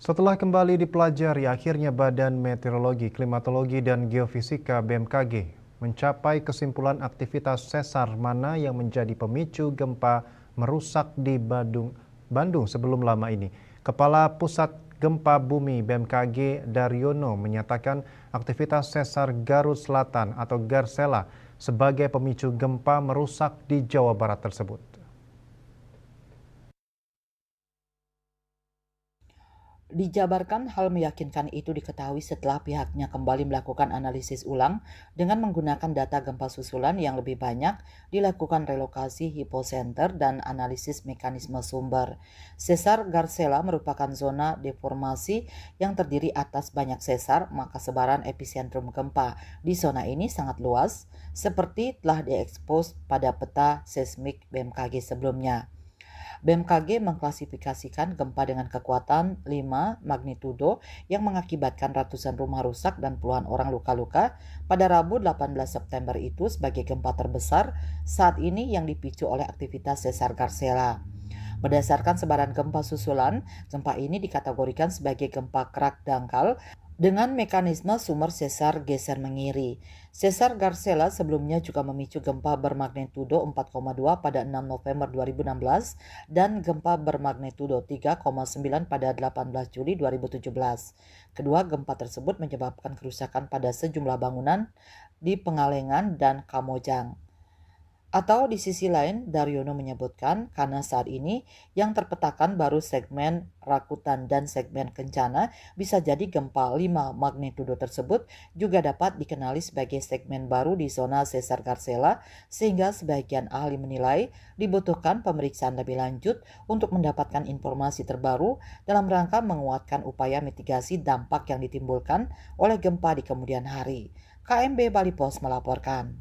Setelah kembali dipelajari, akhirnya Badan Meteorologi, Klimatologi, dan Geofisika (BMKG) mencapai kesimpulan aktivitas sesar mana yang menjadi pemicu gempa merusak di Bandung sebelum lama ini. Kepala Pusat Gempa Bumi BMKG Daryono menyatakan aktivitas sesar Garut Selatan atau Garsela sebagai pemicu gempa merusak di Jawa Barat tersebut. Dijabarkan hal meyakinkan itu diketahui setelah pihaknya kembali melakukan analisis ulang dengan menggunakan data gempa susulan yang lebih banyak, dilakukan relokasi hipocenter dan analisis mekanisme sumber. Sesar Garsela merupakan zona deformasi yang terdiri atas banyak sesar, maka sebaran epicentrum gempa di zona ini sangat luas, seperti telah diekspos pada peta seismik BMKG sebelumnya. BMKG mengklasifikasikan gempa dengan kekuatan 5 magnitudo yang mengakibatkan ratusan rumah rusak dan puluhan orang luka-luka pada Rabu 18 September itu sebagai gempa terbesar saat ini yang dipicu oleh aktivitas sesar Garsela. Berdasarkan sebaran gempa susulan, gempa ini dikategorikan sebagai gempa kerak dangkal dengan mekanisme sumber sesar geser mengiri. Sesar Garsela sebelumnya juga memicu gempa bermagnitudo 4,2 pada 6 November 2016 dan gempa bermagnitudo 3,9 pada 18 Juli 2017. Kedua gempa tersebut menyebabkan kerusakan pada sejumlah bangunan di Pengalengan dan Kamojang. Atau di sisi lain, Daryono menyebutkan karena saat ini yang terpetakan baru segmen Rakutan dan segmen Kencana, bisa jadi gempa 5 magnitudo tersebut juga dapat dikenali sebagai segmen baru di zona sesar Garsela, sehingga sebagian ahli menilai dibutuhkan pemeriksaan lebih lanjut untuk mendapatkan informasi terbaru dalam rangka menguatkan upaya mitigasi dampak yang ditimbulkan oleh gempa di kemudian hari. KMB Bali Pos melaporkan.